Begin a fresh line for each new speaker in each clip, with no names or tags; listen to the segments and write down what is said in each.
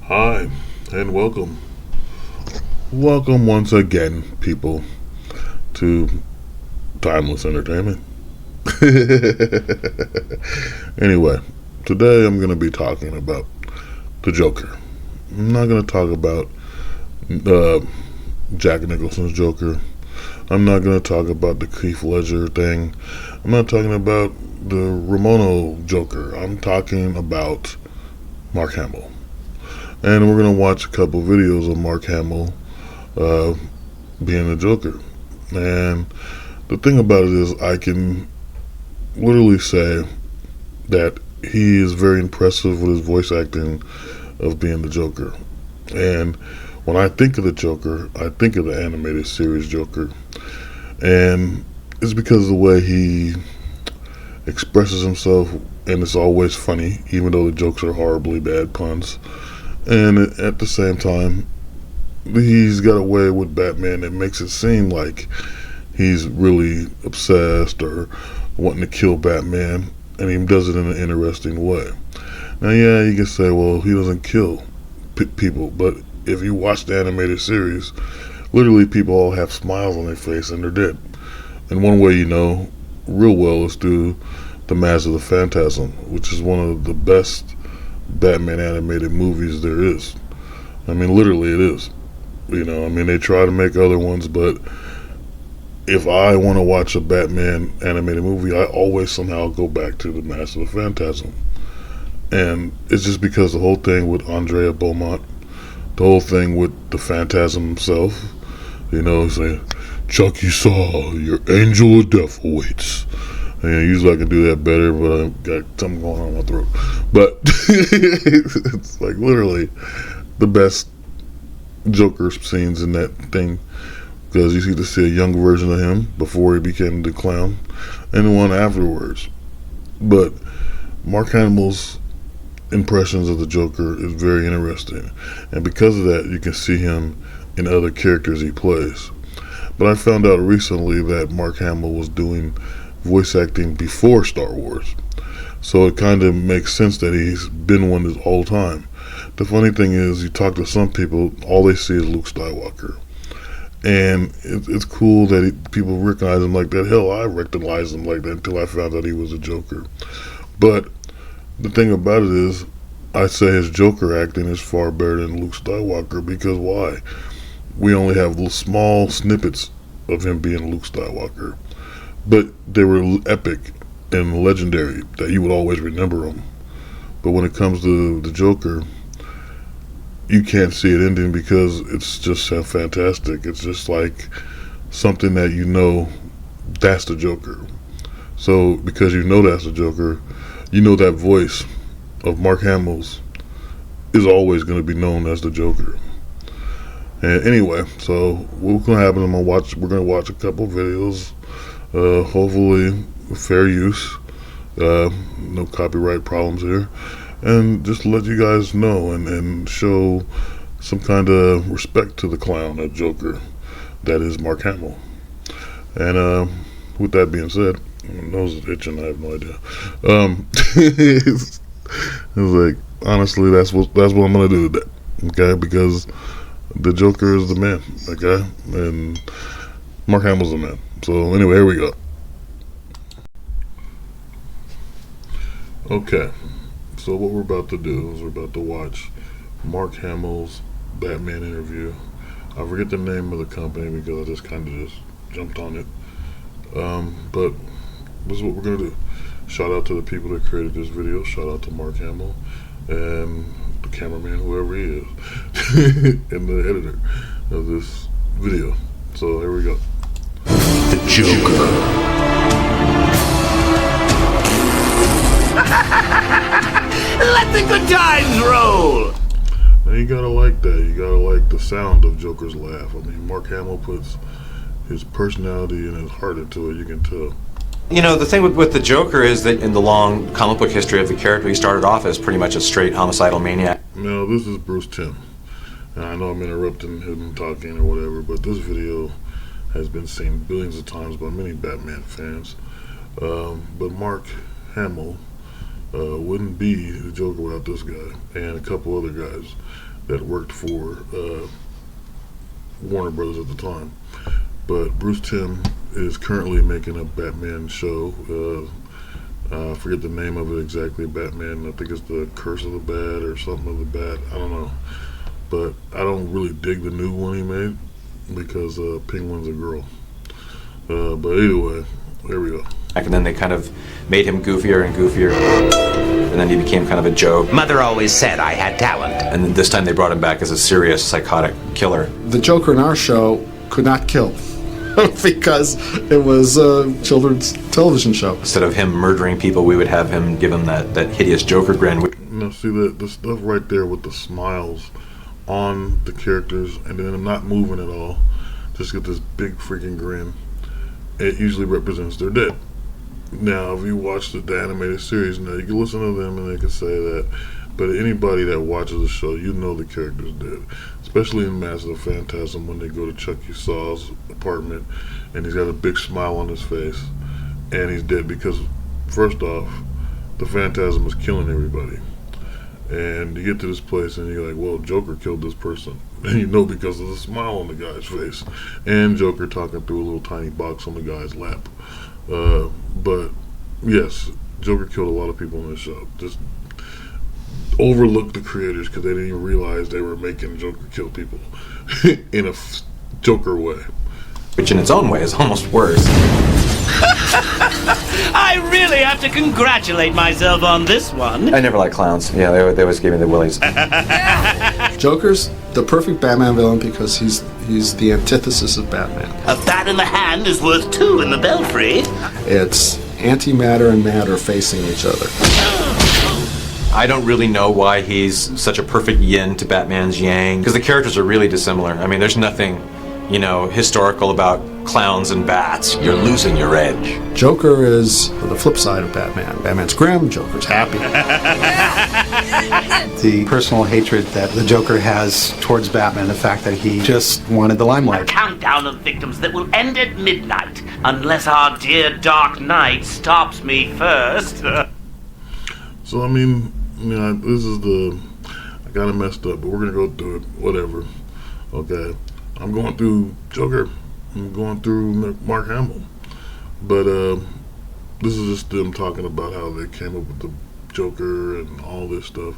Hi, and welcome. Welcome once again, people, to Timeless Entertainment. Anyway, today I'm going to be talking about the Joker. I'm not going to talk about uh, Jack Nicholson's Joker. I'm not going to talk about the Keith Ledger thing. I'm not talking about the Ramono Joker. I'm talking about Mark Hamill. And we're going to watch a couple videos of Mark Hamill uh, being the Joker. And the thing about it is, I can literally say that he is very impressive with his voice acting of being the Joker. And when I think of the Joker, I think of the animated series Joker. And it's because of the way he expresses himself, and it's always funny, even though the jokes are horribly bad puns. And at the same time, he's got a way with Batman that makes it seem like he's really obsessed or wanting to kill Batman, and he does it in an interesting way. Now, yeah, you can say, well, he doesn't kill people, but if you watch the animated series, literally people all have smiles on their face and they're dead. And one way you know real well is through The Mask of the Phantasm, which is one of the best Batman animated movies there is. I mean, literally it is. They try to make other ones, but if I want to watch a Batman animated movie, I always somehow go back to The Mask of the Phantasm. And it's just because the whole thing with Andrea Beaumont, the whole thing with the Phantasm himself, saying, Chucky saw your angel of death awaits. And usually I can do that better, but I've got something going on in my throat. But it's like literally the best Joker scenes in that thing, because you get to see a young version of him before he became the clown, and the one afterwards. But Mark Hamill's impressions of the Joker is very interesting, and because of that, you can see him in other characters he plays. But I found out recently that Mark Hamill was doing voice acting before Star Wars, so it kind of makes sense that he's been one this whole time. The funny thing is, you talk to some people, all they see is Luke Skywalker. And it's cool that people recognize him like that. Hell, I recognized him like that until I found out he was a Joker. But the thing about it is, I say his Joker acting is far better than Luke Skywalker, because why? We only have little small snippets of him being Luke Skywalker. But they were epic and legendary that you would always remember them. But when it comes to the Joker, you can't see it ending because it's just so fantastic. It's just like something that that's the Joker. So because that's the Joker, that voice of Mark Hamill's is always going to be known as the Joker. And anyway, so what's going to happen? We're going to watch a couple videos. Hopefully fair use. No copyright problems here. And just let you guys know and show some kind of respect to the clown, that Joker, that is Mark Hamill. And with that being said, my nose is itching, I have no idea. It's like, honestly, that's what I'm gonna do today, okay? Because the Joker is the man, okay? And Mark Hamill's the man. So anyway, here we go. Okay. So what we're about to do is we're about to watch Mark Hamill's Batman interview. I forget the name of the company because I just kind of jumped on it. But this is what we're going to do. Shout out to the people that created this video. Shout out to Mark Hamill and the cameraman, whoever he is, and the editor of this video. So here we go.
The Joker. Let the good times roll!
Now you gotta like that. You gotta like the sound of Joker's laugh. I mean, Mark Hamill puts his personality and his heart into it, you can tell.
The thing with the Joker is that in the long comic book history of the character, he started off as pretty much a straight homicidal maniac.
Now, this is Bruce Timm. And I know I'm interrupting him talking or whatever, but this video has been seen billions of times by many Batman fans. But Mark Hamill wouldn't be the Joker without this guy and a couple other guys. that worked for Warner Brothers at the time. But Bruce Timm is currently making a Batman show. I forget the name of it exactly. Batman, I think it's The Curse of the Bat or something of the Bat. I don't know. But I don't really dig the new one he made because Penguin's a girl. But anyway, there we go.
And then they kind of made him goofier and goofier. And then he became kind of a joke.
Mother always said I had talent.
And then this time they brought him back as a serious psychotic killer.
The Joker in our show could not kill because it was a children's television show.
Instead of him murdering people, we would have him give him that hideous Joker grin.
See the stuff right there with the smiles on the characters and then them not moving at all, just get this big freaking grin. It usually represents they're dead. Now, if you watch the animated series, now you can listen to them and they can say that. But anybody that watches the show, you know the character's dead. Especially in Master of Phantasm when they go to Chucky Saw's apartment and he's got a big smile on his face and he's dead because, first off, the Phantasm is killing everybody. And you get to this place and you're like, well, Joker killed this person. And you know because of the smile on the guy's face. And Joker talking through a little tiny box on the guy's lap. But, yes, Joker killed a lot of people in this show. Just overlooked the creators because they didn't even realize they were making Joker kill people in a Joker way.
Which in its own way is almost worse.
I really have to congratulate myself on this one.
I never liked clowns. Yeah, they always gave me the willies.
Joker's the perfect Batman villain because he's the antithesis of Batman.
A bat in the hand is worth two in the belfry.
It's antimatter and matter facing each other.
I don't really know why he's such a perfect yin to Batman's yang, because the characters are really dissimilar. I mean, there's nothing, historical about clowns and bats. You're losing your edge.
Joker is the flip side of Batman. Batman's grim, Joker's happy.
The personal hatred that the Joker has towards Batman, the fact that he just wanted the
A
limelight.
countdown of victims that will end at midnight, unless our dear Dark Knight stops me first.
So, I mean, this is I got it messed up, but we're going to go through it, whatever. Okay. I'm going through Joker. I'm going through Mark Hamill. But this is just them talking about how they came up with the Joker and all this stuff.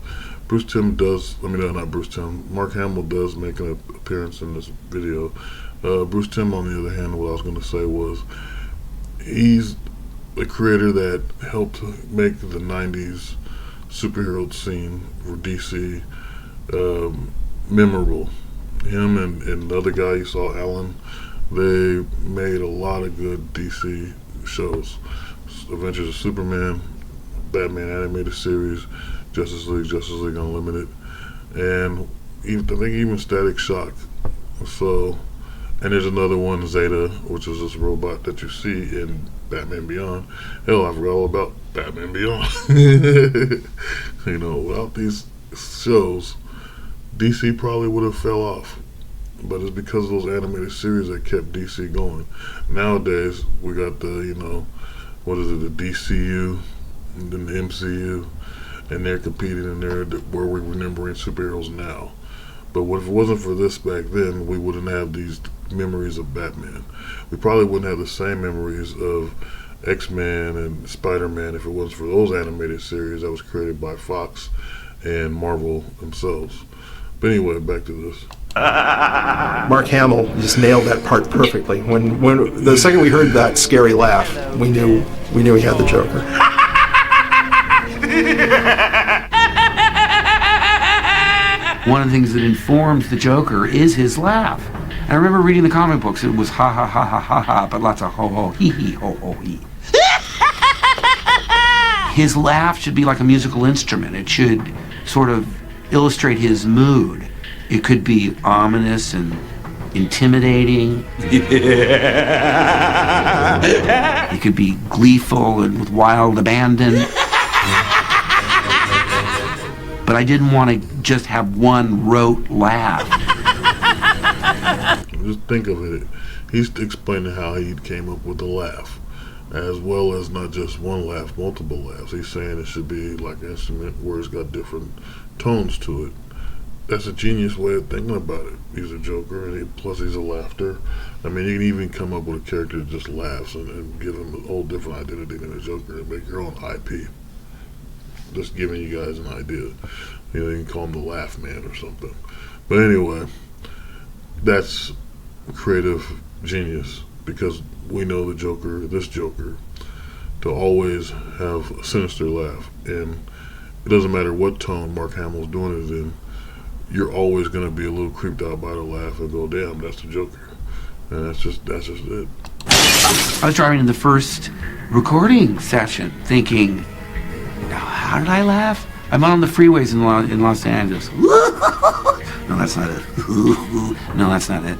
Mark Hamill does make an appearance in this video. Bruce Timm, on the other hand, what I was going to say was he's the creator that helped make the 90s superhero scene for DC memorable. Him and the other guy you saw, Alan, they made a lot of good DC shows. Adventures of Superman, Batman animated series, Justice League Unlimited, and I think even Static Shock. So, and there's another one, Zeta, which is this robot that you see in Batman Beyond. Hell, I forgot all about Batman Beyond. Without these shows, DC probably would have fell off. But it's because of those animated series that kept DC going. Nowadays, we got the DCU, and then the MCU, and they're competing in there where we're remembering superheroes now. But if it wasn't for this back then, we wouldn't have these memories of Batman. We probably wouldn't have the same memories of X-Men and Spider-Man if it wasn't for those animated series that was created by Fox and Marvel themselves. But anyway, back to this.
Mark Hamill just nailed that part perfectly. When the second we heard that scary laugh, we knew he had the Joker.
One of the things that informs the Joker is his laugh. And I remember reading the comic books, it was ha ha ha ha ha ha, but lots of ho ho hee hee ho ho hee. His laugh should be like a musical instrument. It should sort of illustrate his mood. It could be ominous and intimidating. It could be gleeful and with wild abandon. But I didn't want to just have one rote laugh.
Just think of it. He's explaining how he came up with the laugh, as well as not just one laugh, multiple laughs. He's saying it should be like an instrument where it's got different tones to it. that's a genius way of thinking about it. He's a Joker, and plus he's a laughter. I mean, you can even come up with a character that just laughs and give him a whole different identity than a Joker and make your own IP. Just giving you guys an idea. You know, you can call him the Laugh Man or something. But anyway, that's creative genius, because we know the Joker, this Joker, to always have a sinister laugh. And it doesn't matter what tone Mark Hamill's doing it in, you're always going to be a little creeped out by the laugh and go, damn, that's the Joker. And that's just it.
I was driving in the first recording session thinking, how did I laugh? I'm on the freeways in Los Angeles. No, that's not it. No, that's not it.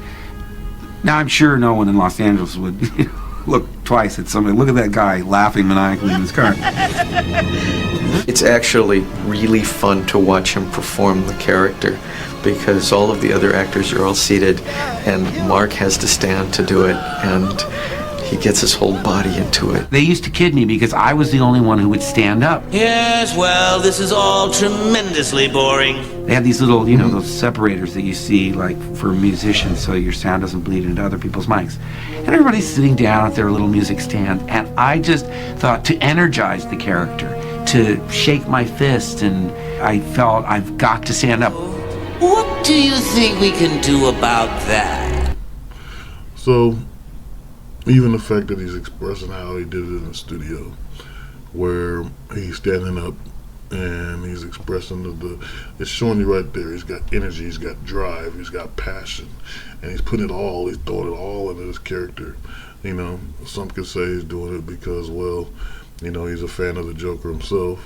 Now, I'm sure no one in Los Angeles would look twice at somebody. Look at that guy laughing maniacally in his car.
It's actually really fun to watch him perform the character, because all of the other actors are all seated and Mark has to stand to do it, and he gets his whole body into it.
They used to kid me because I was the only one who would stand up.
Yes, well, this is all tremendously boring.
They had these little, those separators that you see, like, for musicians, so your sound doesn't bleed into other people's mics. And everybody's sitting down at their little music stand, and I just thought to energize the character, to shake my fist, and I felt I've got to stand up.
What do you think we can do about that?
So, even the fact that he's expressing how he did it in the studio, where he's standing up and he's expressing it's showing you right there, he's got energy, he's got drive, he's got passion, and he's putting he's throwing it all into this character. Some could say he's doing it because, well, he's a fan of the Joker himself,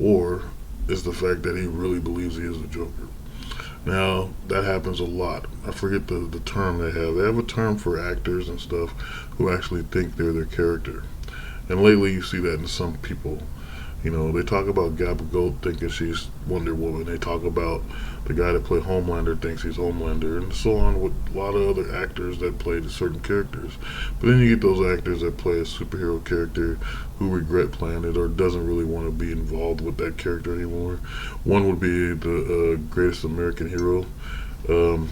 or it's the fact that he really believes he is the Joker. Now, that happens a lot. I forget the term they have. They have a term for actors and stuff who actually think they're their character. And lately you see that in some people. They talk about Gal Gadot thinking she's Wonder Woman. They talk about the guy that played Homelander thinks he's Homelander, and so on with a lot of other actors that play certain characters. But then you get those actors that play a superhero character who regret playing it or doesn't really want to be involved with that character anymore. One would be the Greatest American Hero, and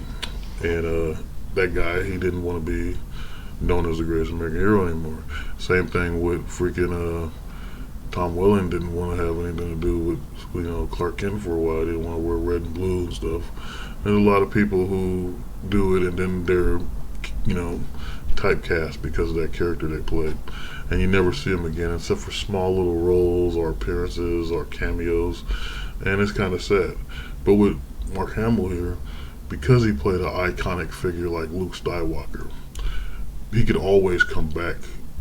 that guy, he didn't want to be known as the Greatest American Hero anymore. Same thing with freaking Tom Welling didn't want to have anything to do with Clark Kent for a while. He didn't want to wear red and blue and stuff. There's a lot of people who do it and then they're typecast because of that character they played, and you never see them again except for small little roles or appearances or cameos, and it's kind of sad. But with Mark Hamill here, because he played an iconic figure like Luke Skywalker, he could always come back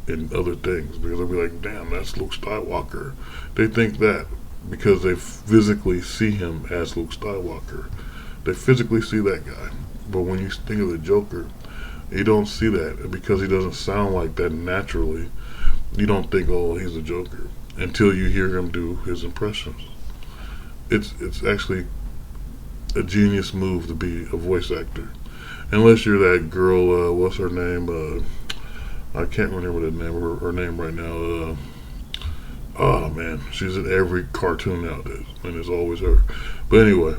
in other things, because they'll be like, damn, that's Luke Skywalker. They think that because they physically see him as Luke Skywalker. They physically see that guy. But when you think of the Joker, you don't see that, and because he doesn't sound like that naturally, you don't think, oh, he's a Joker, until you hear him do his impressions. It's actually a genius move to be a voice actor. Unless you're that girl, what's her name? I can't remember her name right now. Oh man, she's in every cartoon nowadays, and it's always her. But anyway.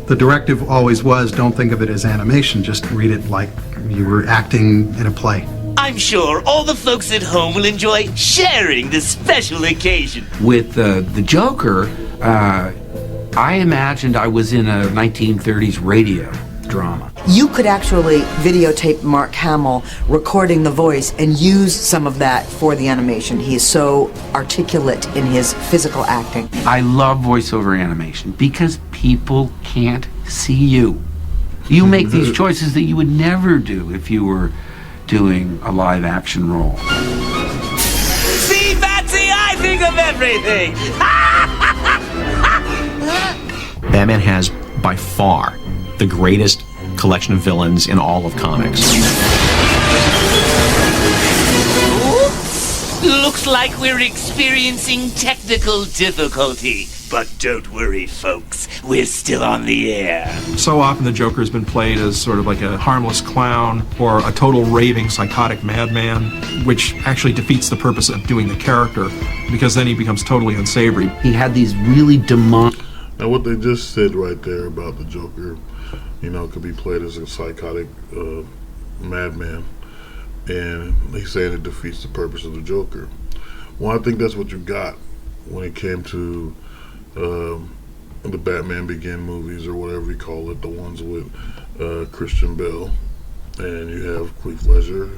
The directive always was, don't think of it as animation, just read it like you were acting in a play.
I'm sure all the folks at home will enjoy sharing this special occasion.
With the Joker, I imagined I was in a 1930s radio drama.
You could actually videotape Mark Hamill recording the voice and use some of that for the animation. He is so articulate in his physical acting.
I love voiceover animation because people can't see you. You make these choices that you would never do if you were doing a live action role.
See, Patsy, I think of everything.
Batman has, by far, the greatest collection of villains in all of comics.
Oops. Looks like we're experiencing technical difficulty. But don't worry, folks. We're still on the air.
So often the Joker has been played as sort of like a harmless clown or a total raving psychotic madman, which actually defeats the purpose of doing the character, because then he becomes totally unsavory.
He had these really demonic...
Now, what they just said right there about the Joker, could be played as a psychotic madman, and he's saying it defeats the purpose of the Joker. Well, I think that's what you got when it came to the Batman Begin movies, or whatever you call it, the ones with Christian Bale, and you have Heath Ledger.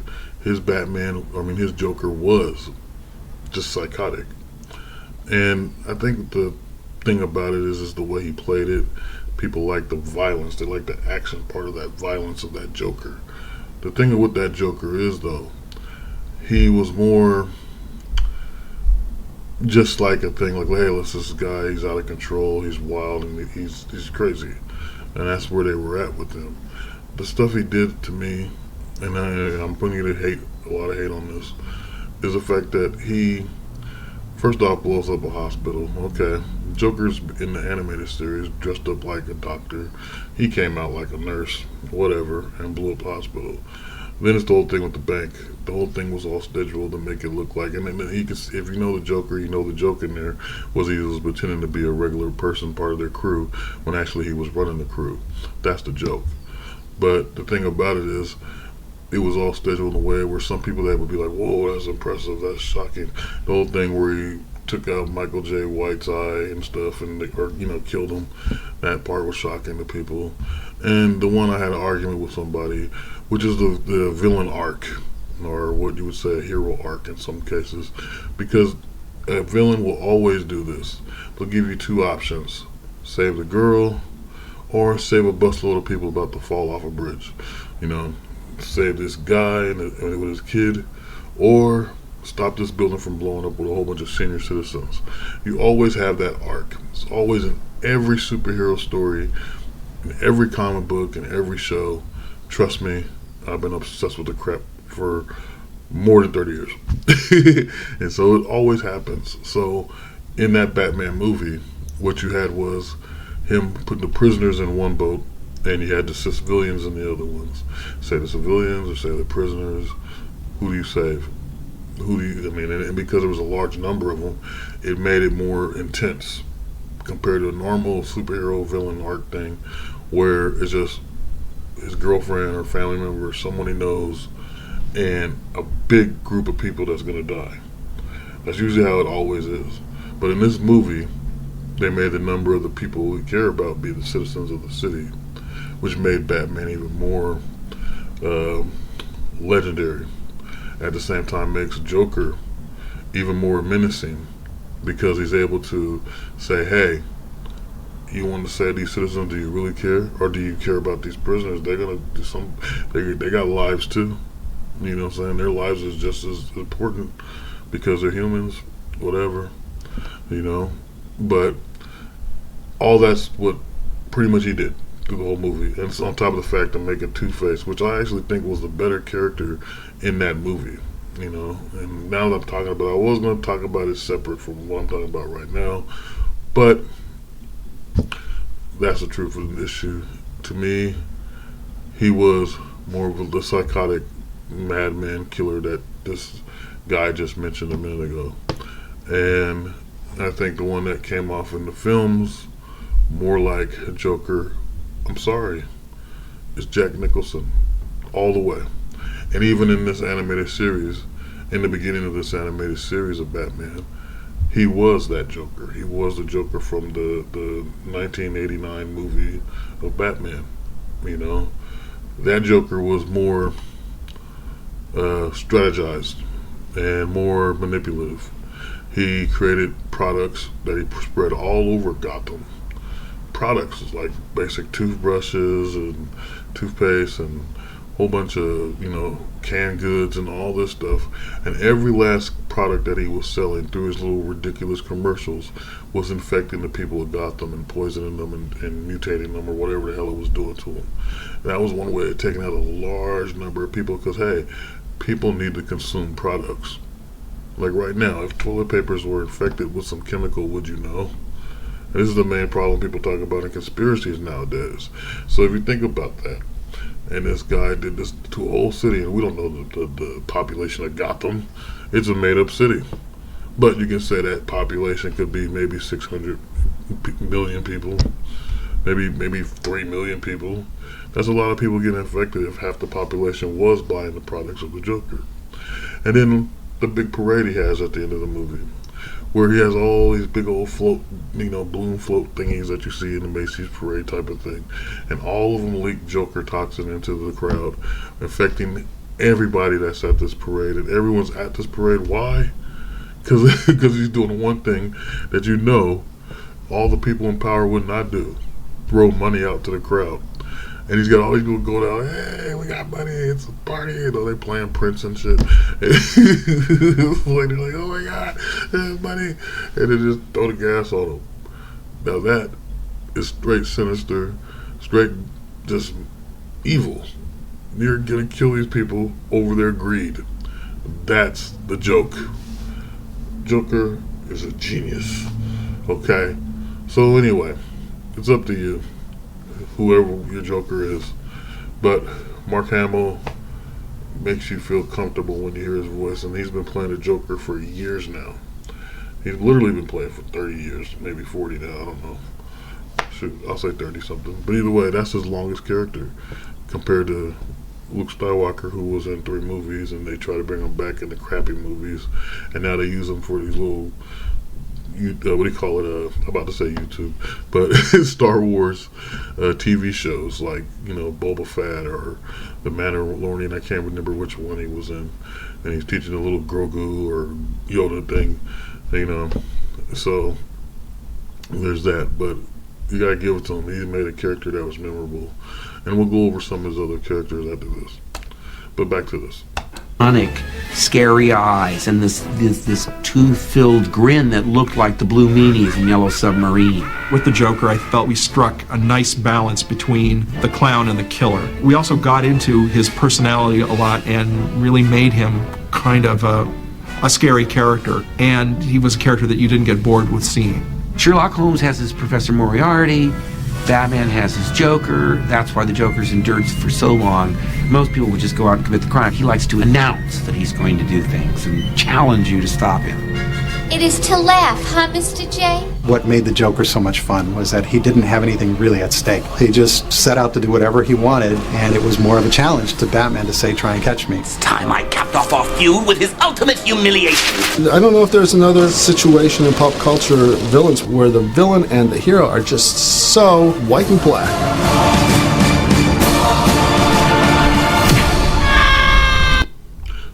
His his Joker was just psychotic. And I think the thing about it is the way he played it. People like the violence. They like the action part of that violence of that Joker. The thing with that Joker is, though, he was more just like a thing like, hey, listen, this guy, he's out of control, he's wild, and he's crazy. And that's where they were at with him. The stuff he did to me, and I'm putting a lot of hate on this, is the fact that he, first off, blows up a hospital. Okay, Joker's in the animated series dressed up like a doctor. He came out like a nurse, whatever, and blew up the hospital. Then it's the whole thing with the bank. The whole thing was all scheduled to make it look like, and then he could, if you know the Joker, the joke in there was he was pretending to be a regular person, part of their crew, when actually he was running the crew. That's the joke. But the thing about it is, it was all scheduled in a way where some people that would be like, whoa, that's impressive, that's shocking. The whole thing where he took out Michael J. White's eye and stuff, and killed him. That part was shocking to people. And the one I had an argument with somebody, which is the villain arc, or what you would say a hero arc in some cases, because a villain will always do this. They'll give you two options: save the girl, or save a busload of people about to fall off a bridge. Save this guy and with his kid, or stop this building from blowing up with a whole bunch of senior citizens. You always have that arc. It's always in every superhero story, in every comic book, in every show. Trust me, I've been obsessed with the crap for more than 30 years. And so it always happens. So in that Batman movie, what you had was him putting the prisoners in one boat, and you had the civilians in the other ones. Say the civilians or say the prisoners. Who do you save? And because there was a large number of them, it made it more intense compared to a normal superhero villain arc thing, where it's just his girlfriend or family member or someone he knows and a big group of people that's going to die. That's usually how it always is. But in this movie, they made the number of the people we care about be the citizens of the city, which made Batman even more legendary. At the same time, makes Joker even more menacing, because he's able to say, hey, you want to save these citizens? Do you really care? Or do you care about these prisoners? They're going to do they got lives too. You know what I'm saying? Their lives is just as important because they're humans, whatever, But all that's what pretty much he did through the whole movie. And it's on top of the fact of making Two-Face, which I actually think was the better character in that movie, And now that I'm talking about it, I was going to talk about it separate from what I'm talking about right now. But that's the truth of the issue. To me, he was more of the psychotic madman killer that this guy just mentioned a minute ago. And I think the one that came off in the films more like a Joker, I'm sorry, it's Jack Nicholson all the way. And even in this animated series, in the beginning of this animated series of Batman, he was that Joker. He was the Joker from the 1989 movie of Batman. That Joker was more strategized and more manipulative. He created products that he spread all over Gotham. Products like basic toothbrushes and toothpaste and a whole bunch of, canned goods and all this stuff. And every last product that he was selling through his little ridiculous commercials was infecting the people of Gotham and poisoning them and mutating them or whatever the hell it was doing to them. And that was one way of taking out a large number of people, because, hey, people need to consume products. Like right now, if toilet papers were infected with some chemical, would you know? And this is the main problem people talk about in conspiracies nowadays. So if you think about that, and this guy did this to a whole city, and we don't know the population of Gotham. It's a made-up city. But you can say that population could be maybe 600 million people, maybe 3 million people. That's a lot of people getting infected if half the population was buying the products of the Joker. And then the big parade he has at the end of the movie, where he has all these big old float, balloon float thingies that you see in the Macy's parade type of thing, and all of them leak Joker toxin into the crowd, infecting everybody that's at this parade. And everyone's at this parade. Why? Because he's doing one thing that all the people in power would not do: throw money out to the crowd. And he's got all these people go down, hey, we got money, it's a party. They playing Prince and shit. They're like, oh my God, there's money. And they just throw the gas on them. Now that is straight sinister, straight just evil. You're gonna kill these people over their greed. That's the joke. Joker is a genius. Okay? So anyway, it's up to you, whoever your Joker is. But Mark Hamill makes you feel comfortable when you hear his voice, and he's been playing the Joker for years now. He's literally been playing for 30 years, maybe 40 now, I don't know. Shoot, I'll say 30 something. But either way, that's his longest character compared to Luke Skywalker, who was in 3 movies, and they try to bring him back in the crappy movies, and now they use him for these little what do you call it? I'm about to say YouTube, but Star Wars TV shows like Boba Fett or the Mandalorian. I can't remember which one he was in, and he's teaching a little Grogu or Yoda thing, So there's that, but you gotta give it to him. He made a character that was memorable, and we'll go over some of his other characters after this. But back to this.
Scary eyes and this tooth-filled grin that looked like the Blue Meanies in Yellow Submarine.
With the Joker, I felt we struck a nice balance between the clown and the killer. We also got into his personality a lot and really made him kind of a scary character, and he was a character that you didn't get bored with seeing.
Sherlock Holmes has his Professor Moriarty, Batman has his Joker. That's why the Joker's endured for so long. Most people would just go out and commit the crime. He likes to announce that he's going to do things and challenge you to stop him.
It is to laugh, huh, Mr. J?
What made the Joker so much fun was that he didn't have anything really at stake. He just set out to do whatever he wanted, and it was more of a challenge to Batman to say, try and catch me.
It's time I capped off our feud with his ultimate humiliation.
I don't know if there's another situation in pop culture villains where the villain and the hero are just so white and black.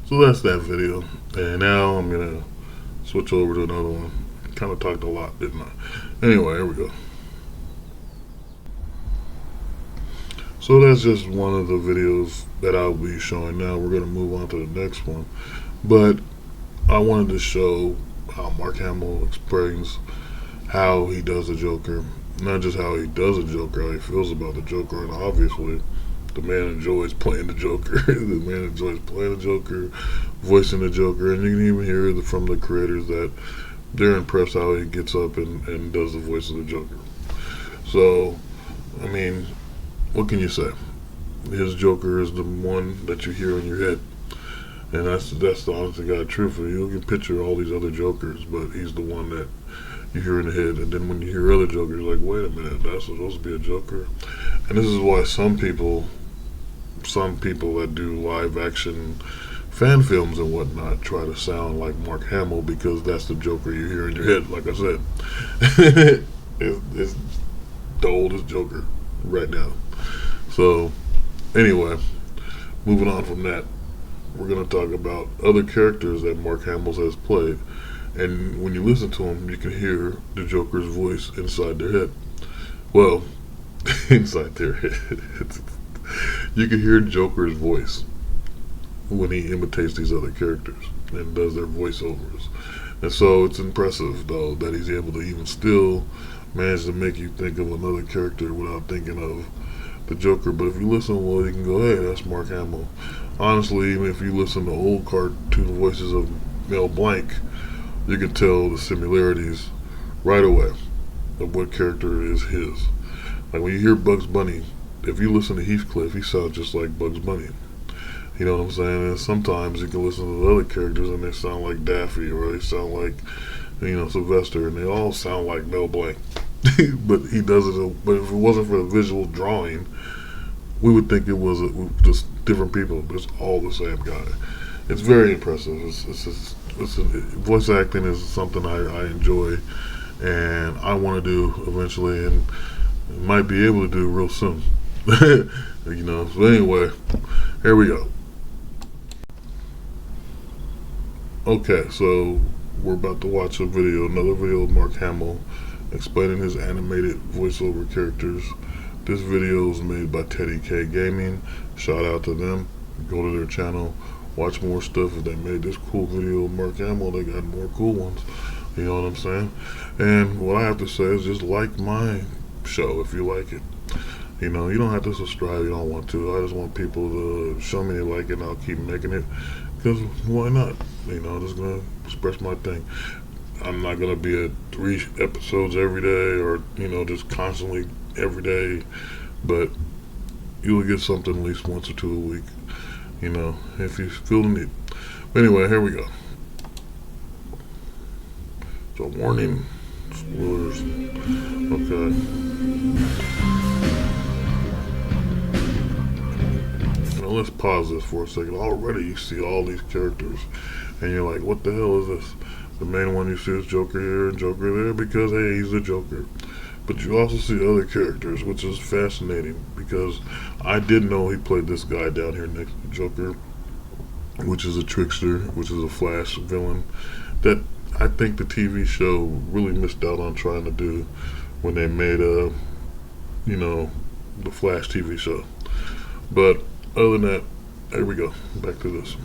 So that's that video, and now I'm gonna switch over to another one. Kind of talked a lot, didn't I? Anyway, here we go. So that's just one of the videos that I'll be showing now. We're gonna move on to the next one, but I wanted to show how Mark Hamill explains how he does the Joker. Not just how he does the Joker, how he feels about the Joker, and obviously the man enjoys playing the Joker. The man enjoys playing the Joker, voicing the Joker, and you can even hear from the creators that they're impressed how he gets up and does the voice of the Joker. So, I mean, what can you say? His Joker is the one that you hear in your head, and that's the honest to God truth. You can picture all these other Jokers, but he's the one that you hear in the head. And then when you hear other Jokers, you're like, wait a minute, that's supposed to be a Joker. And this is why some people that do live action fan films and whatnot try to sound like Mark Hamill, because that's the Joker you hear in your head. Like I said, it's the oldest Joker right now. So anyway, moving on from that, we're going to talk about other characters that Mark Hamill has played, and when you listen to him, you can hear the Joker's voice inside their head. Well, inside their head. You can hear Joker's voice when he imitates these other characters and does their voiceovers. And so it's impressive, though, that he's able to even still manage to make you think of another character without thinking of the Joker. But if you listen, well, you can go, hey, that's Mark Hamill. Honestly, even if you listen to old cartoon voices of Mel Blanc, you can tell the similarities right away of what character is his. Like when you hear Bugs Bunny, if you listen to Heathcliff, he sounds just like Bugs Bunny. You know what I'm saying? And sometimes you can listen to the other characters and they sound like Daffy, or they sound like, Sylvester, and they all sound like Mel Blanc. but he does it. But if it wasn't for the visual drawing, we would think it was just different people, but it's all the same guy. It's very impressive. Voice acting is something I enjoy, and I want to do eventually, and might be able to do real soon. You know. So anyway, here we go. Okay, so we're about to watch another video of Mark Hamill explaining his animated voiceover characters. This video is made by Teddy K Gaming. Shout out to them. Go to their channel, watch more stuff. If they made this cool video of Mark Hamill, they got more cool ones. You know what I'm saying? And what I have to say is just like my show if you like it. You know, you don't have to subscribe, you don't want to. I just want people to show me they like it, and I'll keep making it. Because why not? You know, I'm just going to express my thing. I'm not going to be at 3 episodes every day or, you know, just constantly every day. But you'll get something at least once or 2 a week, you know, if you feel the need. But anyway, here we go. So, warning. Spoilers. Okay. Now let's pause this for a second. Already you see all these characters and you're like, what the hell is this? The main one you see is Joker here and Joker there because, hey, he's the Joker. But you also see other characters, which is fascinating because I didn't know he played this guy down here next to Joker, which is a trickster, which is a Flash villain that I think the TV show really missed out on trying to do when they made you know, the Flash TV show. But other than that, here we go. Back to this.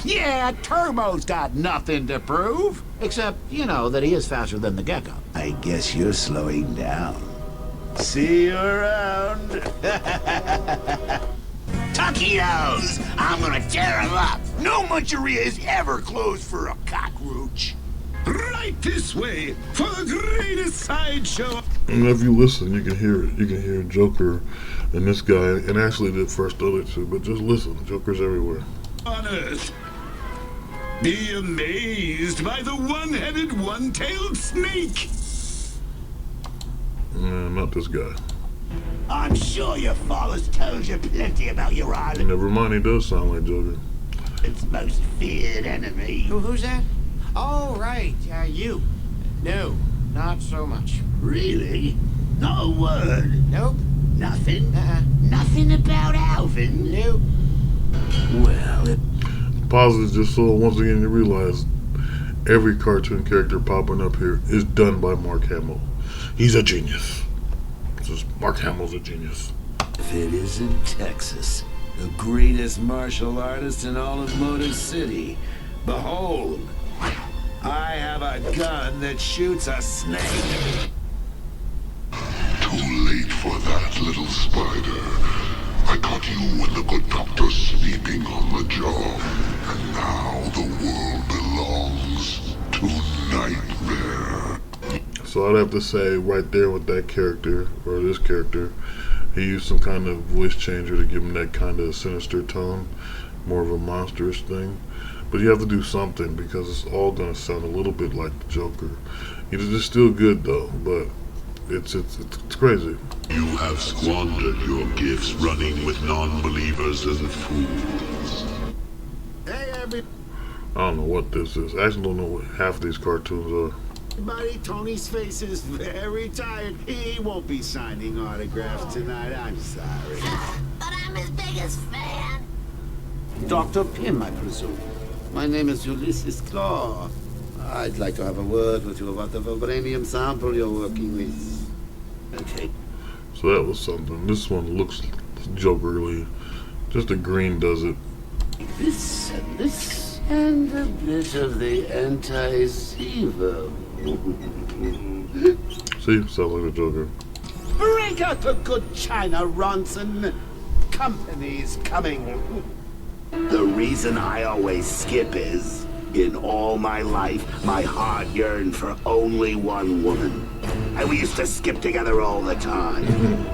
Yeah, Turbo's got nothing to prove. Except, you know, that he is faster than the Gecko. I guess you're slowing down. See you around.
Taquitos! I'm gonna tear him up. No muncheria is ever closed for a cockroach.
Right this way for the greatest sideshow.
And if you listen, you can hear it. You can hear Joker and this guy, and actually the first other two. But just listen, Joker's everywhere.
On Earth. Be amazed by the one-headed, one-tailed snake.
Not this guy.
I'm sure your father's told you plenty about your island.
Never mind, he does sound like Joker.
Its most feared enemy.
Who's that? Oh, right. You. No, not so much.
Really? Not a word?
Nope.
Nothing? Nothing about Alvin?
Nope.
Well, it...
Pause it just so once again you realize every cartoon character popping up here is done by Mark Hamill. He's a genius. Just Mark Hamill's a genius.
If it isn't Texas, the greatest martial artist in all of Motor City, behold, I have a gun that shoots a snake.
Too late for that, little spider. I caught you when the good doctor's sleeping on the job. And now the world belongs to Nightmare.
So I'd have to say right there with that character, or this character, he used some kind of voice changer to give him that kind of sinister tone, more of a monstrous thing. But you have to do something because it's all going to sound a little bit like the Joker. It's still good though, but it's crazy.
You have squandered your gifts running with non-believers and fools.
Hey, everybody.
I don't know what this is. I actually don't know what half these cartoons are.
Tony's face is very tired. He won't be signing autographs tonight. I'm sorry.
But I'm his biggest fan.
Dr. Pym, I presume. My name is Ulysses Claw. I'd like to have a word with you about the vibranium sample you're working with. Okay.
So that was something. This one looks Jokerly. Just the green does it.
This and this, and a bit of the anti-Zero.
See? Sounds like a Joker.
Break out the good China, Ronson. Company's coming.
The reason I always skip is, in all my life, my heart yearned for only one woman. And we used to skip together all the time.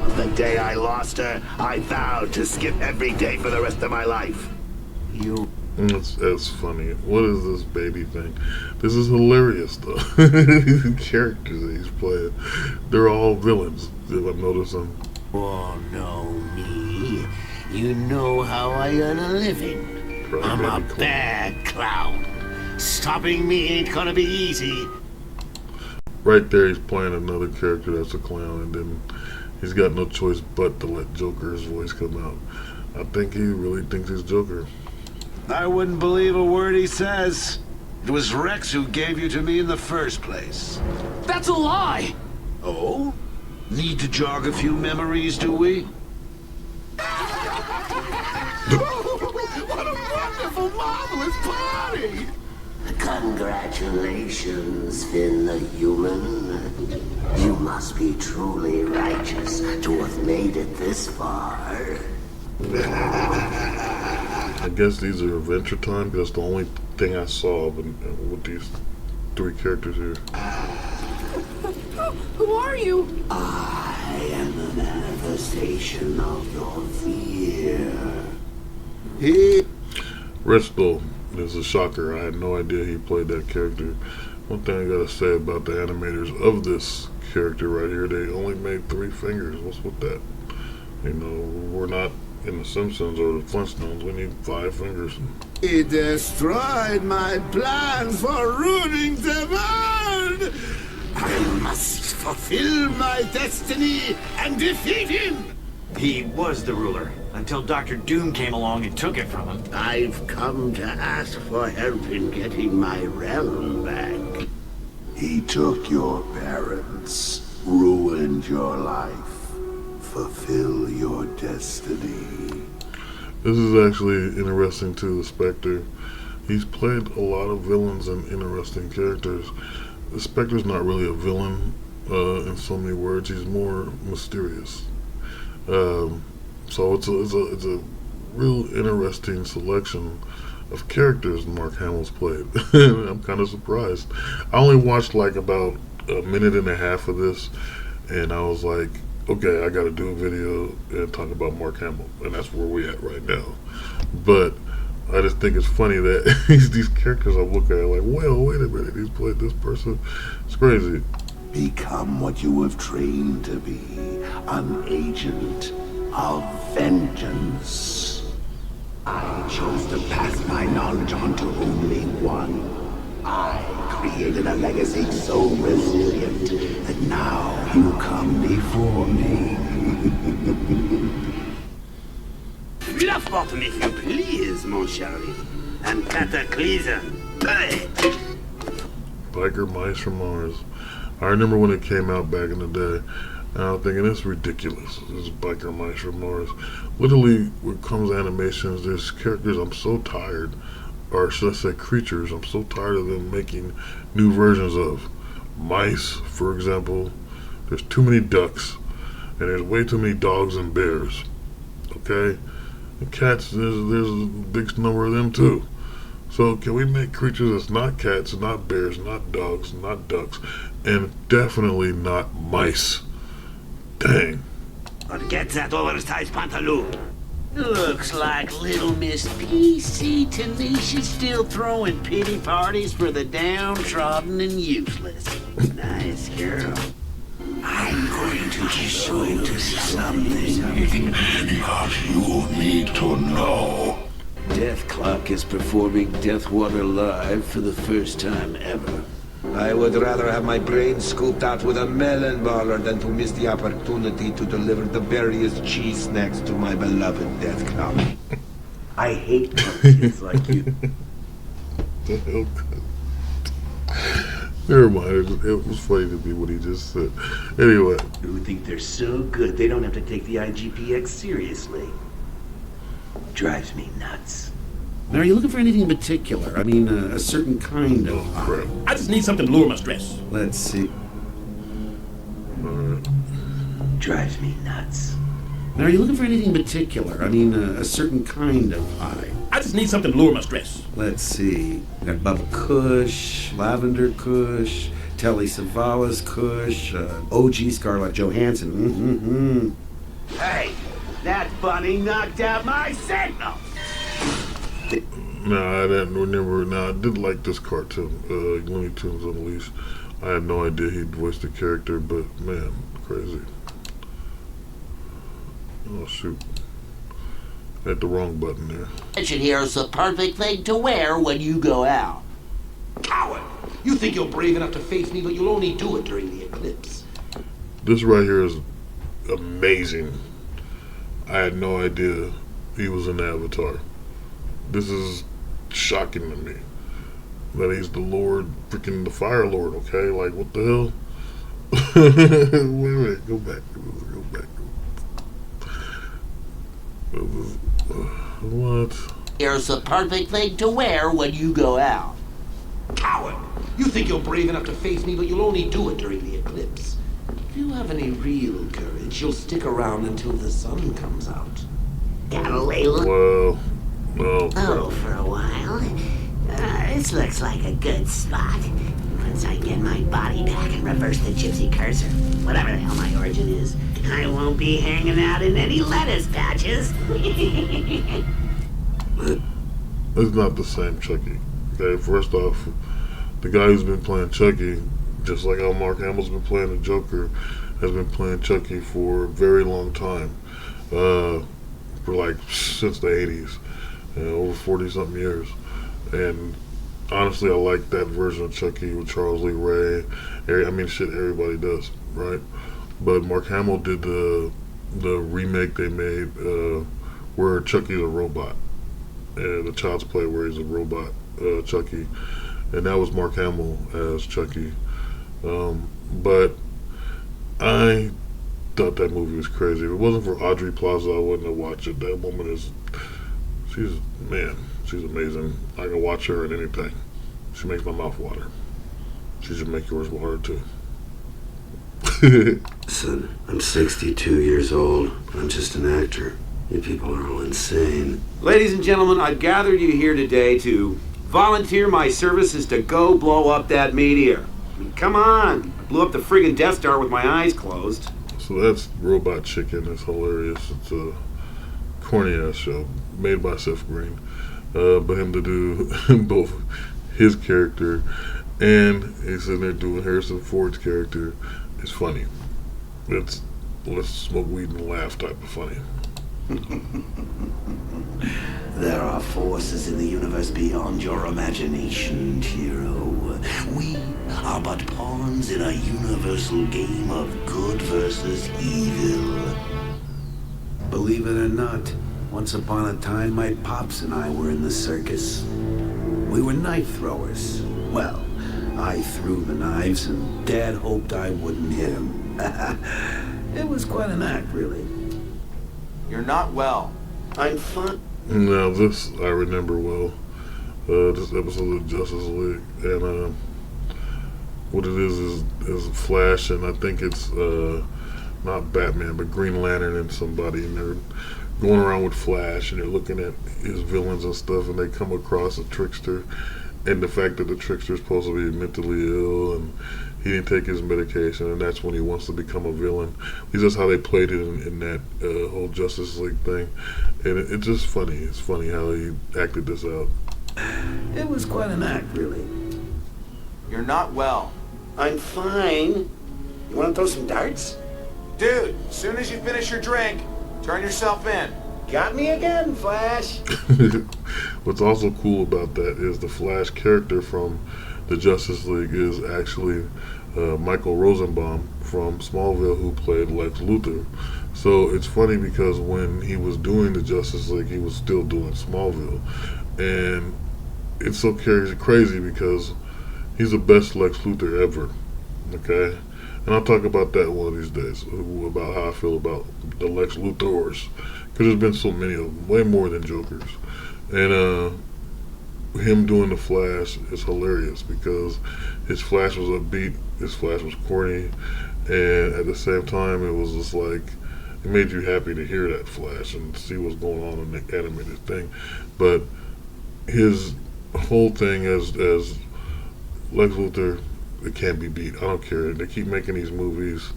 On the day I lost her, I vowed to skip every day for the rest of my life.
You
That's funny. What is this baby thing? This is hilarious, though. The characters that he's playing, they're all villains, if I notice them.
Oh, no, me. You know how I earn a living. I'm a bad clown. Stopping me ain't gonna be easy.
Right there, he's playing another character that's a clown, and then he's got no choice but to let Joker's voice come out. I think he really thinks he's Joker.
I wouldn't believe a word he says. It was Rex who gave you to me in the first place.
That's a lie!
Oh? Need to jog a few memories, do we?
What a wonderful, marvelous party!
Congratulations, Finn the Human. You must be truly righteous to have made it this far.
I guess these are Adventure Time, because that's the only thing I saw with these three characters here.
Who are you?
I am the manifestation of your fear.
Rich, though, is a shocker. I had no idea he played that character. One thing I gotta say about the animators of this character right here, they only made 3 fingers. What's with that? You know, we're not in the Simpsons or the Flintstones. We need 5 fingers.
He destroyed my plans for ruining the world! I must fulfill my destiny and defeat him!
He was the ruler, until Dr. Doom came along and took it from him.
I've come to ask for help in getting my realm back. He took your parents, ruined your life. Fulfill your destiny.
This is actually interesting too, the Spectre. He's played a lot of villains and interesting characters. The Spectre's not really a villain in so many words. He's more mysterious. So it's a real interesting selection of characters Mark Hamill's played. I'm kind of surprised. I only watched like about a minute and a half of this, and I was like, okay, I got to do a video and talk about Mark Hamill, and that's where we at right now. But I just think it's funny that these characters I'm looking at like, well, wait a minute, he's played this person. It's crazy.
Become what you have trained to be, an agent of vengeance. I chose to pass my knowledge on to only one. I created a legacy so resilient that now you come before me.
Fluff bottom, if you please, mon chéri. And cataclysm.
Biker Mice from Mars. I remember when it came out back in the day, and I was thinking, it's ridiculous. This Biker Mice from Mars. Literally, when it comes to animations, there's characters I'm so tired, or should I say creatures, I'm so tired of them making new versions of. Mice, for example. There's too many ducks, and there's way too many dogs and bears. Okay? And cats, there's a big number of them too. So can we make creatures that's not cats, not bears, not dogs, not ducks, and definitely not mice? Dang.
Get that oversized pantaloon. Looks like little Miss PC Tenacious still throwing pity parties for the downtrodden and useless. Nice girl. I'm going to show you something
That you need to know.
Death Clock is performing Deathwater live for the first time ever.
I would rather have my brain scooped out with a melon baller than to miss the opportunity to deliver the berriest cheese snacks to my beloved Death Clock.
I hate kids like you.
The hell? Never mind. It was funny to me what he just said. Anyway.
Who think they're so good they don't have to take the IGPX seriously. Drives me nuts. Now, are you looking for anything in particular? I mean, a certain kind of...
crap.
I just need something to lure my stress.
Let's see. Drives me nuts. Now, are you looking for anything in particular? I mean, a certain kind of high.
I just need something to lure my stress.
Let's see. Got Bubba Kush, Lavender Kush, Telly Savalas Kush, OG Scarlett Johansson. Hey, that bunny knocked out my signal!
No, I didn't remember. No, I did like this cartoon, Looney Tunes Unleashed. I had no idea he'd voiced the character, but man, crazy. Oh shoot. Hit the wrong button there.
Attention here is the perfect thing to wear when you go out.
Coward! You think you're brave enough to face me, but you'll only do it during the eclipse.
This right here is amazing. I had no idea he was in Avatar. This is shocking to me. That he's the Lord, freaking the Fire Lord, okay? Like, what the hell? Wait a minute, go back. What?
Here's the perfect thing to wear when you go out.
Coward! You think you're brave enough to face me, but you'll only do it during the eclipse. If you have any real courage, you'll stick around until the sun comes out.
Gotta lay low.
Well,
Oh, for a while. This looks like a good spot. Once I get my body back and reverse the gypsy curse, or whatever the hell my origin is, I won't be hanging out in any lettuce patches.
It's not the same Chucky. Okay, first off, the guy who's been playing Chucky, just like how Mark Hamill's been playing the Joker, has been playing Chucky for a very long time. For like since the 80s. Over 40-something years. And honestly, I like that version of Chucky with Charles Lee Ray. I mean, shit, everybody does, right? But Mark Hamill did the remake they made where Chucky's a robot. And the Child's Play where he's a robot, Chucky. And that was Mark Hamill as Chucky. But I thought that movie was crazy. If it wasn't for Audrey Plaza, I wouldn't have watched it. That woman is... She's amazing. I can watch her in anything. She makes my mouth water. She should make yours water too.
Son, I'm 62 years old. I'm just an actor. You people are all insane.
Ladies and gentlemen, I've gathered you here today to volunteer my services to go blow up that meteor. I mean, come on. I blew up the friggin' Death Star with my eyes closed.
So that's Robot Chicken. It's hilarious. It's a corny ass show made by Seth Green. But him to do both his character and he's sitting there doing Harrison Ford's character is funny. It's let's smoke weed and laugh type of funny.
There are forces in the universe beyond your imagination, Chiro. We are but pawns in a universal game of good versus evil.
Believe it or not, once upon a time, my pops and I were in the circus. We were knife throwers. Well, I threw the knives and Dad hoped I wouldn't hit him. It was quite an act, really.
You're not well.
I'm fine.
Now this I remember well. This episode of Justice League, and what it is Flash, and I think it's not Batman, but Green Lantern and somebody, and they're going around with Flash, and they're looking at his villains and stuff, and they come across a trickster, and the fact that the trickster is supposed to be mentally ill, and he didn't take his medication, and that's when he wants to become a villain. It's just how they played it in that whole Justice League thing, and it's just funny. It's funny how he acted this out.
It was quite an act, really.
You're not well.
I'm fine. You want to throw some darts?
Dude, as soon as you finish your drink, turn yourself in.
Got me again, Flash.
What's also cool about that is the Flash character from the Justice League is actually Michael Rosenbaum from Smallville, who played Lex Luthor. So it's funny because when he was doing the Justice League, he was still doing Smallville. And it's so crazy because he's the best Lex Luthor ever. Okay? And I'll talk about that one of these days, about how I feel about the Lex Luthors. Because there's been so many of them, way more than Jokers. And him doing the Flash is hilarious because his Flash was upbeat, his Flash was corny, and at the same time it was just like, it made you happy to hear that Flash and see what's going on in the animated thing. But his whole thing as Lex Luthor, it can't be beat. I don't care. They keep making these movies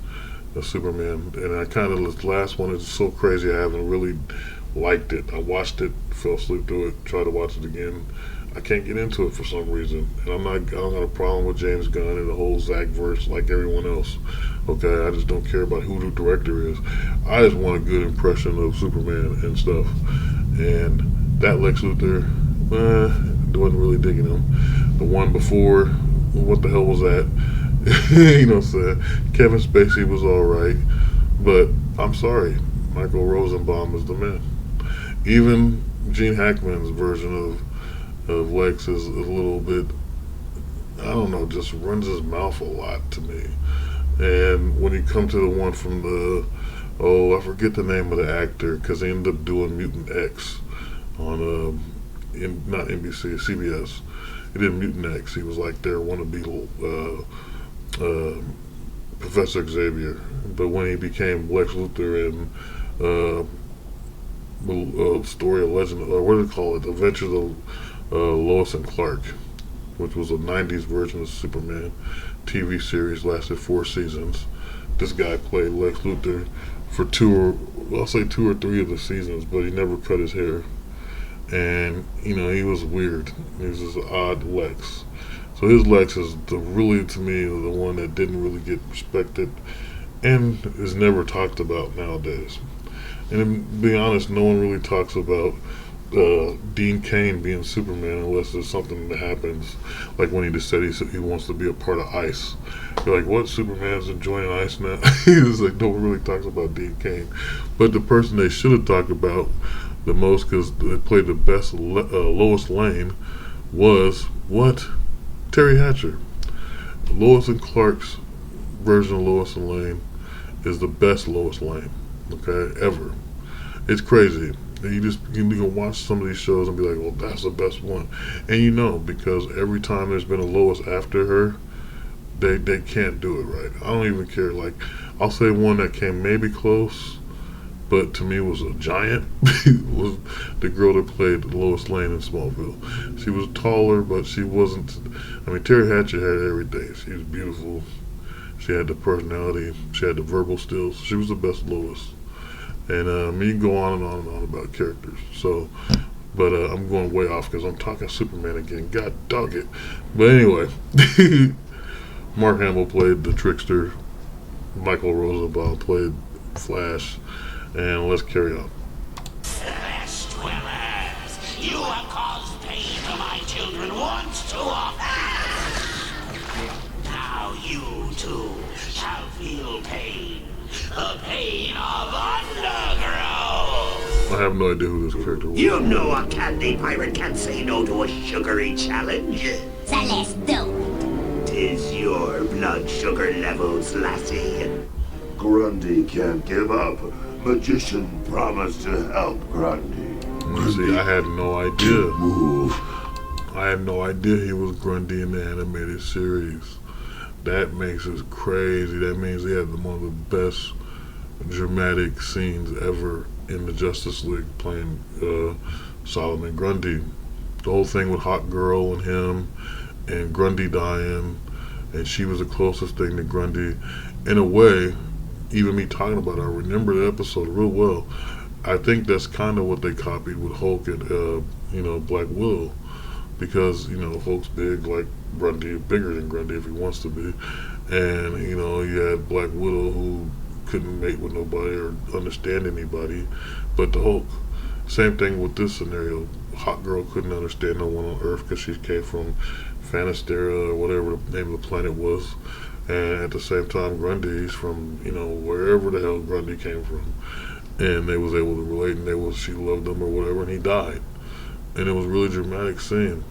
of Superman, and I kind of, this last one is so crazy I haven't really liked it. I watched it, fell asleep through it, tried to watch it again. I can't get into it for some reason, and I don't got a problem with James Gunn and the whole Zack verse like everyone else. Okay, I just don't care about who the director is. I just want a good impression of Superman and stuff. And that Lex Luthor, wasn't really digging him. The one before, what the hell was that? You know what I'm saying? Kevin Spacey was alright, but I'm sorry, Michael Rosenbaum is the man. Even Gene Hackman's version of Lex is a little bit, I don't know, just runs his mouth a lot to me. And when you come to the one from I forget the name of the actor, because he ended up doing Mutant X on, not NBC, CBS. He did Mutant X. He was like their wannabe Professor Xavier. But when he became Lex Luthor in Story of Legend, or what do they call it? The Adventures of Lois and Clark, which was a 90s version of Superman TV series, lasted 4 seasons. This guy played Lex Luthor for 2 or 3 of the seasons, but he never cut his hair. And, he was weird. He was this odd Lex. So his Lex is really, to me, the one that didn't really get respected and is never talked about nowadays. And to be honest, no one really talks about Dean Cain being Superman unless there's something that happens, like when he just said he wants to be a part of ICE. You're like, what? Superman's enjoying ICE now? It's like no one really talks about Dean Cain. But the person they should have talked about the most, because they played the best Lois Lane, was what? Terry Hatcher. Lois and Clark's version of Lois and Lane is the best Lois Lane, okay, ever. It's crazy. You can watch some of these shows and be like, well, that's the best one. And because every time there's been a Lois after her, they can't do it right. I don't even care. Like, I'll say one that came maybe close, but to me was a giant, was the girl that played Lois Lane in Smallville. She was taller, but she wasn't, Terry Hatcher had everything. She was beautiful. She had the personality. She had the verbal skills. She was the best Lois. And you can go on and on and on about characters. So, but I'm going way off because I'm talking Superman again. God dog it. But anyway, Mark Hamill played the Trickster. Michael Rosenbaum played Flash. And let's carry on.
Flesh dwellers, you have caused pain to my children once too often. Now you too shall feel pain. The pain of undergrowth.
I have no idea who this character was.
You know a candy pirate can't say no to a sugary challenge.
Celeste, do.
'Tis your blood sugar levels, lassie.
Grundy can't give up. Magician promised to help Grundy.
See, I had no idea. I had no idea he was Grundy in the animated series. That makes it crazy. That means he had one of the best dramatic scenes ever in the Justice League, playing Solomon Grundy. The whole thing with Hot Girl and him and Grundy dying, and she was the closest thing to Grundy. In a way, even me talking about it, I remember the episode real well. I think that's kind of what they copied with Hulk and Black Widow, because Hulk's big like Grundy, bigger than Grundy if he wants to be, and you had Black Widow who couldn't mate with nobody or understand anybody but the Hulk. Same thing with this scenario. Hot Girl couldn't understand no one on Earth because she came from Fanastera or whatever the name of the planet was, and at the same time Grundy's from wherever the hell Grundy came from, and they was able to relate, and she loved him or whatever, and he died, and it was a really dramatic scene.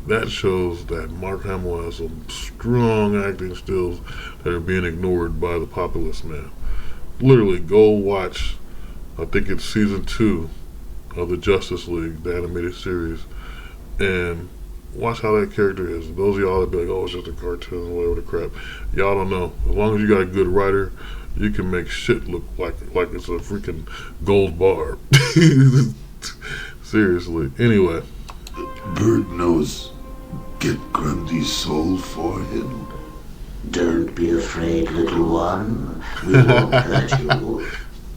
That shows that Mark Hamill has some strong acting skills that are being ignored by the populace, man. Literally, go watch, I think it's season 2 of the Justice League, the animated series, and watch how that character is. Those of y'all that be like, oh, it's just a cartoon, whatever the crap. Y'all don't know. As long as you got a good writer, you can make shit look like it's a freaking gold bar. Seriously. Anyway.
Bird knows. Get Grundy's soul for him.
Don't be afraid, little one. We won't hurt you.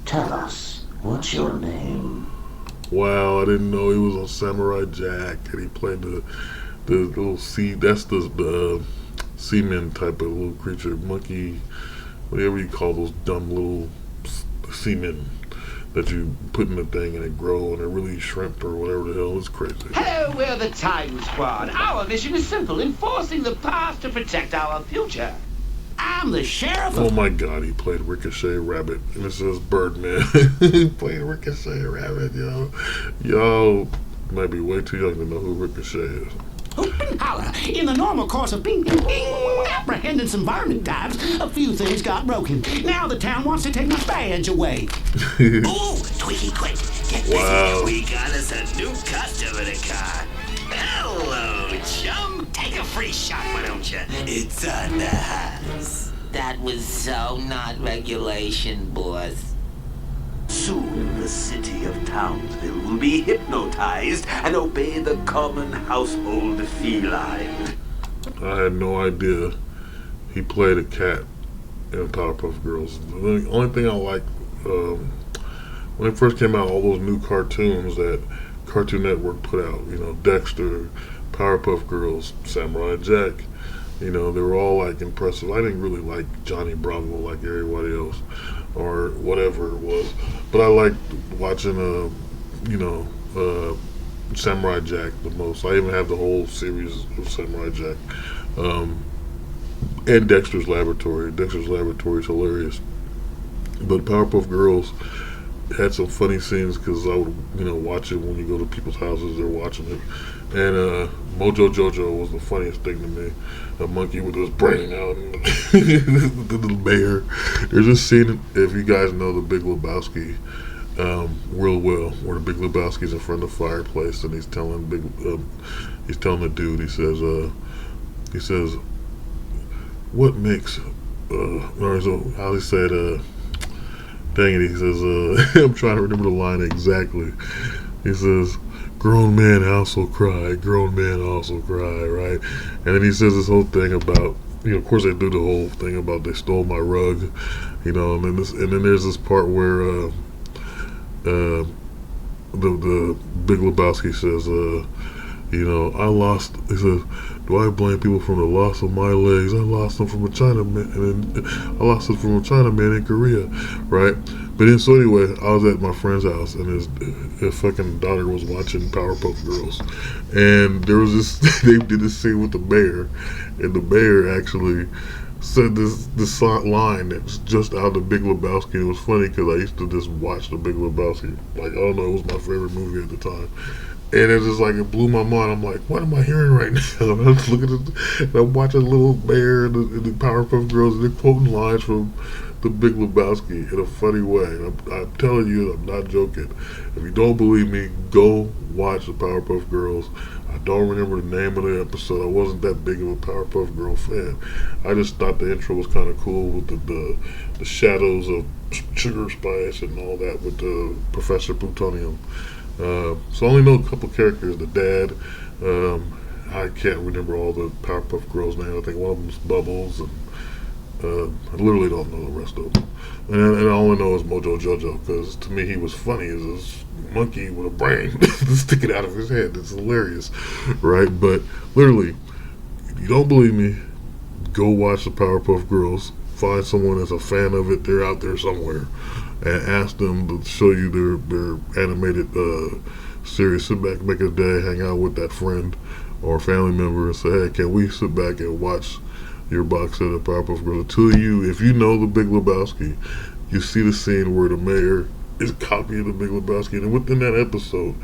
Tell us, what's your name?
wow, I didn't know he was on Samurai Jack, and he played the little sea. That's the seaman type of little creature, monkey, whatever you call those dumb little seamen that you put in the thing and they grow and they're really shrimp or whatever the hell. Is crazy.
Hello, we're the Time Squad. Our mission is simple, enforcing the past to protect our future. I'm the sheriff
Oh
of...
my god, he played Ricochet Rabbit, and it says Birdman. He played Ricochet Rabbit, yo. Y'all might be way too young to know who Ricochet is.
Holla. In the normal course of apprehending some varmint dives, a few things got broken. Now the town wants to take my badge away.
Ooh, Twiggy, quick. Get busy.
Wow.
We got us a new customer to car. Hello, chum. Take a free shot, why don't you? It's on the house.
That was so not regulation, boss.
Soon the city of Townsville will be hypnotized and obey the common household feline.
I had no idea he played a cat in Powerpuff Girls. The only thing I liked, when it first came out, all those new cartoons that Cartoon Network put out, you know, Dexter, Powerpuff Girls, Samurai Jack, you know, they were all like impressive. I didn't really like Johnny Bravo like everybody else or whatever it was, but I liked watching, Samurai Jack the most. I even have the whole series of Samurai Jack. And Dexter's Laboratory. Dexter's Laboratory is hilarious. But Powerpuff Girls had some funny scenes because I would, watch it when you go to people's houses, they're watching it. And Mojo Jojo was the funniest thing to me. A monkey with his brain out and the little bear. There's this scene, if you guys know the Big Lebowski real well, where the Big Lebowski's in front of the fireplace and he's telling the dude, he says, what makes, or so how he said, dang it, he says, I'm trying to remember the line exactly. He says, grown men also cry, grown men also cry, right? And then he says this whole thing about, of course they do the whole thing about they stole my rug, and then there's this part where the Big Lebowski says, I lost, he says, do I blame people from the loss of my legs? I lost them from a Chinaman, and I lost them from a Chinaman in Korea, right? But then, so anyway, I was at my friend's house, and his fucking daughter was watching Powerpuff Girls, and there was this, they did this scene with the bear, and the bear actually said this line that's just out of the Big Lebowski. It was funny because I used to just watch the Big Lebowski, like, I don't know, it was my favorite movie at the time. And it's just like, it blew my mind. I'm like, what am I hearing right now? And I'm looking at and I'm watching Little Bear and the Powerpuff Girls, and they're quoting lines from the Big Lebowski in a funny way. And I'm telling you, I'm not joking. If you don't believe me, go watch the Powerpuff Girls. I don't remember the name of the episode. I wasn't that big of a Powerpuff Girl fan. I just thought the intro was kind of cool with the shadows of Sugar Spice and all that with the Professor Plutonium. So I only know a couple characters. The dad, I can't remember all the Powerpuff Girls' names. I think one of them's Bubbles, and I literally don't know the rest of them. And I only know is Mojo Jojo, because to me he was funny as this monkey with a brain sticking out of his head. It's hilarious, right? But literally, if you don't believe me, go watch the Powerpuff Girls. Find someone that's a fan of it. They're out there somewhere. And ask them to show you their animated series. Sit back, make a day, hang out with that friend or family member and say, hey, can we sit back and watch your box set of Powerpuff Girls? If you know the Big Lebowski, you see the scene where the mayor is copying the Big Lebowski, and within that episode,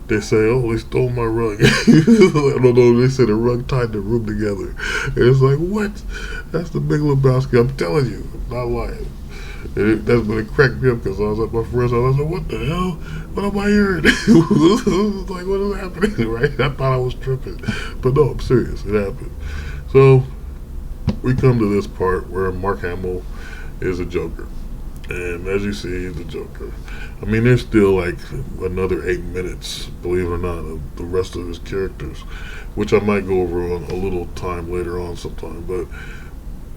they say, oh, they stole my rug. I don't know, they said the rug tied the room together. And it's like, what? That's the Big Lebowski. I'm telling you, I'm not lying. That's when it cracked me up because I was at my friend's house. I was like, what the hell? What am I hearing? Like, what is happening, right? I thought I was tripping. But no, I'm serious. It happened. So, we come to this part where Mark Hamill is a Joker. And as you see, he's the Joker. I mean, there's still like another 8 minutes, believe it or not, of the rest of his characters, which I might go over on a little time later on sometime. But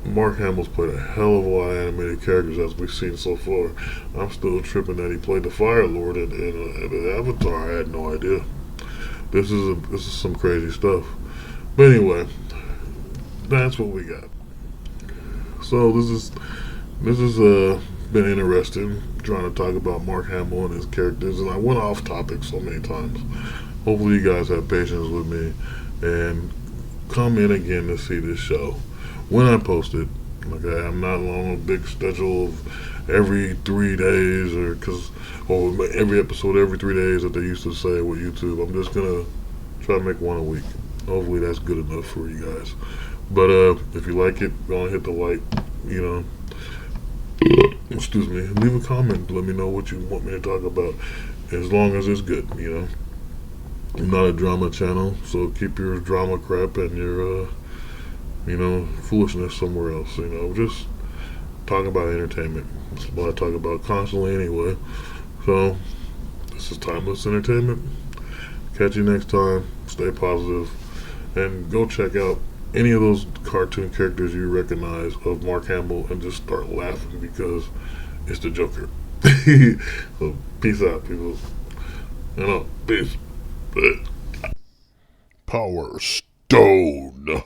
Mark Hamill's played a hell of a lot of animated characters as we've seen so far. I'm still tripping that he played the Fire Lord in Avatar. I had no idea. This is some crazy stuff. But anyway, that's what we got. So this is been interesting trying to talk about Mark Hamill and his characters, and I went off topic so many times. Hopefully you guys have patience with me and come in again to see this show when I post it. Okay, I'm not on a big schedule of every 3 days or every episode every 3 days that they used to say with YouTube. I'm just gonna try to make one a week. Hopefully that's good enough for you guys. But if you like it, go and hit the like, excuse me, leave a comment. Let me know what you want me to talk about, as long as it's good, I'm not a drama channel, so keep your drama crap and your, foolishness somewhere else, just talk about entertainment. That's what I talk about constantly anyway. So, this is Timeless Entertainment. Catch you next time. Stay positive. And go check out any of those cartoon characters you recognize of Mark Hamill and just start laughing because it's the Joker. So, peace out, people. Peace. Power Stone.